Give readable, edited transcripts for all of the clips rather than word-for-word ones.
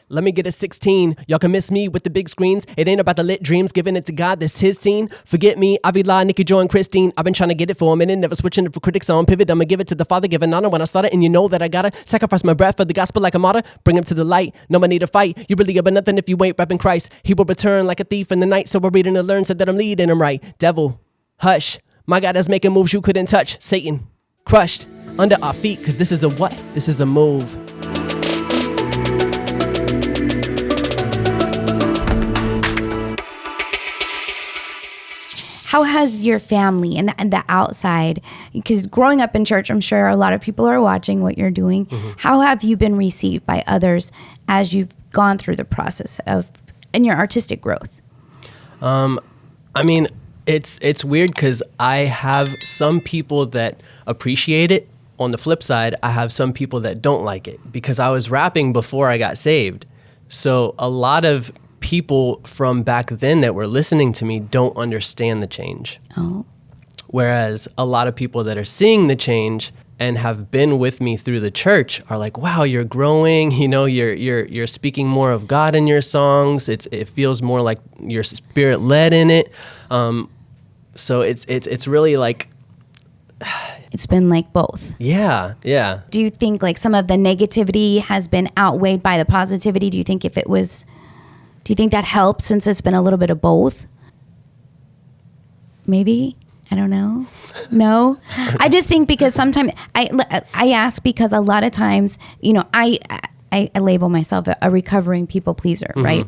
Let me get a 16. Y'all can miss me with the big screens. It ain't about the lit dreams, giving it to God, this his scene. Forget me, Avila, Nikki, Joy, and Christine. I've been trying to get it for a minute, never switching it for critics on pivot. I'ma give it to the Father, giving honor when I started. And you know that I gotta sacrifice my breath for the gospel like a martyr. Bring him to the light, no man need to fight. You really about nothing if you ain't repping Christ. He will return like a thief in the night. So we're reading to learn so that I'm leading him right. Devil, hush. My God is making moves you couldn't touch. Satan, crushed under our feet, cause this is a what? This is a move. How has your family and the outside, because growing up in church, I'm sure a lot of people are watching what you're doing. Mm-hmm. How have you been received by others as you've gone through the process of in your artistic growth? I mean, it's weird because I have some people that appreciate it. On the flip side, I have some people that don't like it because I was rapping before I got saved. So a lot of people from back then that were listening to me don't understand the change. Oh. Whereas a lot of people that are seeing the change and have been with me through the church are like, wow, you're growing, you know, you're speaking more of God in your songs. It feels more like you're spirit led in it. So it's really like it's been like both. Yeah. Do you think like some of the negativity has been outweighed by the positivity? Do you think that helped since it's been a little bit of both? Maybe. I don't know. No. I just think because sometimes I ask because a lot of times, you know, I label myself a recovering people pleaser, mm-hmm. right?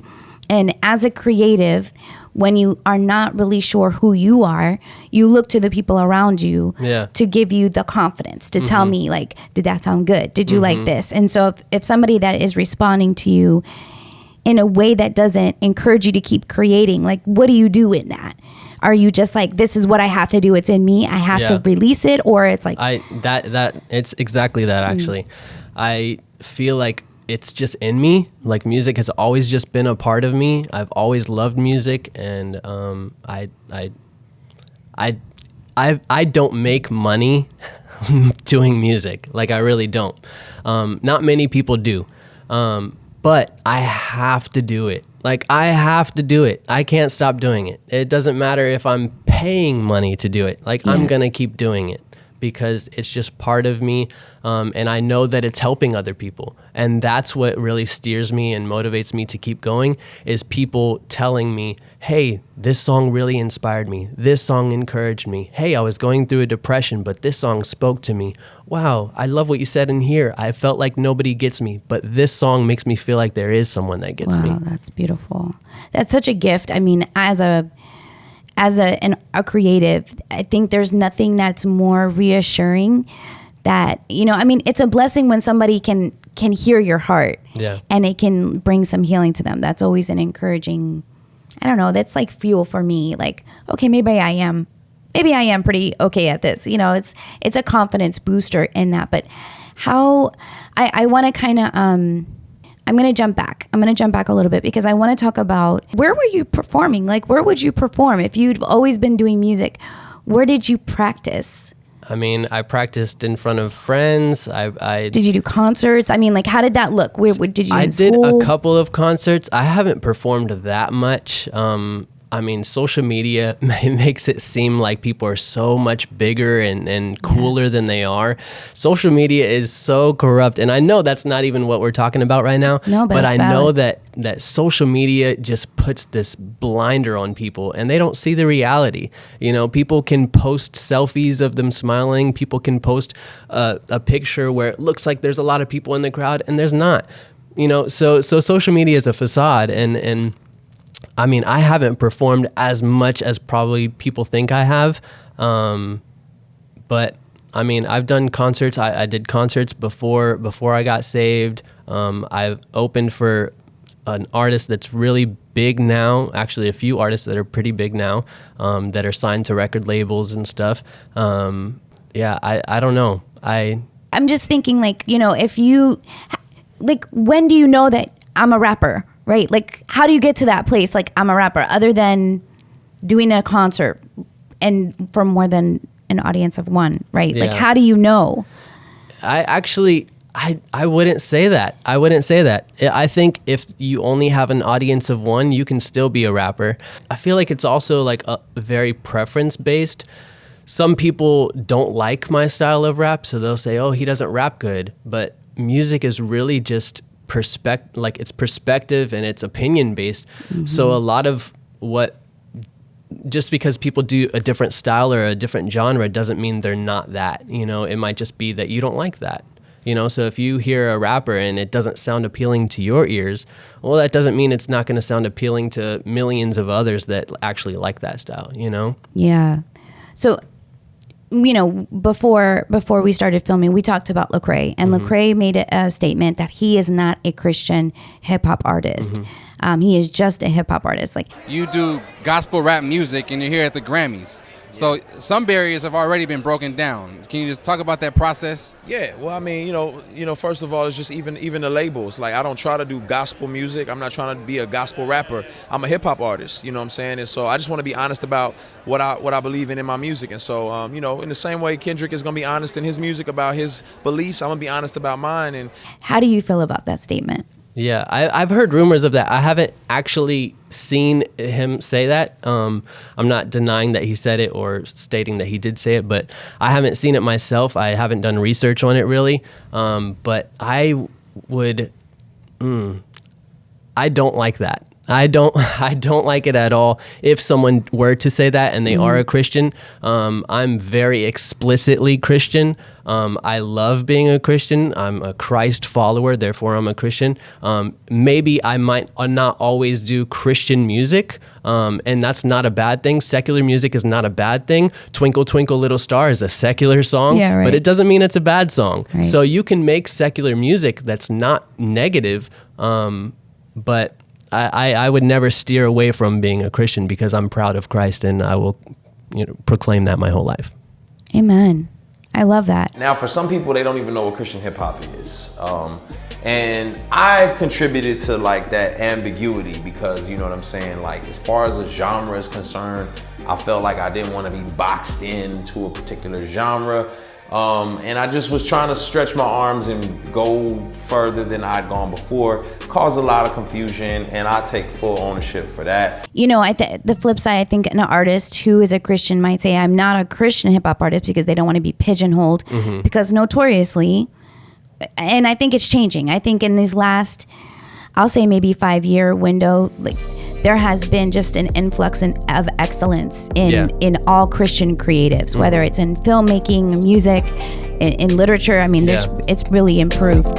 And as a creative, when you are not really sure who you are, you look to the people around you to give you the confidence to mm-hmm. tell me like, did that sound good? Did you mm-hmm. like this? And so if somebody that is responding to you in a way that doesn't encourage you to keep creating, like, what do you do in that? Are you just like, this is what I have to do, it's in me, I have to release it? Or it's like... It's exactly that, actually. I feel like it's just in me. Like, music has always just been a part of me. I've always loved music, and I don't make money doing music. Like, I really don't. Not many people do. But I have to do it. Like, I have to do it. I can't stop doing it. It doesn't matter if I'm paying money to do it. Like, I'm going to keep doing it because it's just part of me. And I know that it's helping other people. And that's what really steers me and motivates me to keep going is people telling me, hey, this song really inspired me. This song encouraged me. Hey, I was going through a depression, but this song spoke to me. Wow, I love what you said in here. I felt like nobody gets me, but this song makes me feel like there is someone that gets me. Wow, that's beautiful. That's such a gift. I mean, as a creative, I think there's nothing that's more reassuring that, you know, I mean, it's a blessing when somebody can hear your heart and it can bring some healing to them. That's always an encouraging, I don't know, that's like fuel for me. Like, okay, maybe I am pretty okay at this. You know, it's a confidence booster in that. But how I want to kind of, I'm going to jump back. I'm going to jump back a little bit because I want to talk about where were you performing? Like, where would you perform? If you'd always been doing music, where did you practice? I mean, I practiced in front of friends. Did you do concerts? I mean, like, how did that look? Where did you? I did a couple of concerts. I haven't performed that much. I mean, social media makes it seem like people are so much bigger and cooler than they are. Social media is so corrupt. And I know that's not even what we're talking about right now. No, but I know that social media just puts this blinder on people and they don't see the reality. You know, people can post selfies of them smiling. People can post a picture where it looks like there's a lot of people in the crowd and there's not. You know, so social media is a facade and I mean, I haven't performed as much as probably people think I have. But I mean, I've done concerts. I did concerts before I got saved. I've opened for an artist that's really big now, actually a few artists that are pretty big now, that are signed to record labels and stuff. I don't know. I'm just thinking like, you know, if you, like, when do you know that I'm a rapper? Right? Like, how do you get to that place? Like, I'm a rapper, other than doing a concert and for more than an audience of one, right? Yeah. Like, how do you know? I I wouldn't say that. I wouldn't say that. I think if you only have an audience of one, you can still be a rapper. I feel like it's also like a very preference based. Some people don't like my style of rap, so they'll say, "Oh, he doesn't rap good." But music is really just it's perspective and it's opinion based. So a lot of just because people do a different style or a different genre doesn't mean they're not that. You know, it might just be that you don't like that. You know, so if you hear a rapper and it doesn't sound appealing to your ears, well, that doesn't mean it's not going to sound appealing to millions of others that actually like that style, you know? Yeah. So, you know, before we started filming, we talked about Lecrae, and Lecrae made a statement that he is not a Christian hip hop artist. He is just a hip hop artist. Like, you do gospel rap music and you're here at the Grammys. So some barriers have already been broken down. Can you just talk about that process? Yeah, well, I mean, you know, first of all, it's just even the labels. Like, I don't try to do gospel music. I'm not trying to be a gospel rapper. I'm a hip hop artist. You know what I'm saying? And so I just want to be honest about what I believe in my music. And so, you know, in the same way Kendrick is gonna be honest in his music about his beliefs, I'm gonna be honest about mine. And how do you feel about that statement? Yeah, I've heard rumors of that. I haven't actually seen him say that. I'm not denying that he said it or stating that he did say it, but I haven't seen it myself. I haven't done research on it really. But I don't like that. I don't like it at all. If someone were to say that and they are a Christian, I'm very explicitly Christian. I love being a Christian. I'm a Christ follower, therefore I'm a Christian. Maybe I might not always do Christian music, and that's not a bad thing. Secular music is not a bad thing. Twinkle, Twinkle, Little Star is a secular song, but it doesn't mean it's a bad song. Right. So you can make secular music that's not negative, but I would never steer away from being a Christian because I'm proud of Christ, and I will, proclaim that my whole life. Amen. I love that. Now, for some people, they don't even know what Christian hip hop is. And I've contributed to like that ambiguity because, you know what I'm saying? Like, as far as a genre is concerned, I felt like I didn't want to be boxed into a particular genre. And I just was trying to stretch my arms and go further than I'd gone before, caused a lot of confusion, and I take full ownership for that. You know, the flip side, I think an artist who is a Christian might say, I'm not a Christian hip hop artist because they don't want to be pigeonholed, because notoriously, and I think it's changing. I think in these last, I'll say maybe 5-year window, like, there has been just an influx of excellence in all Christian creatives, whether it's in filmmaking, music, in literature. I mean, it's really improved.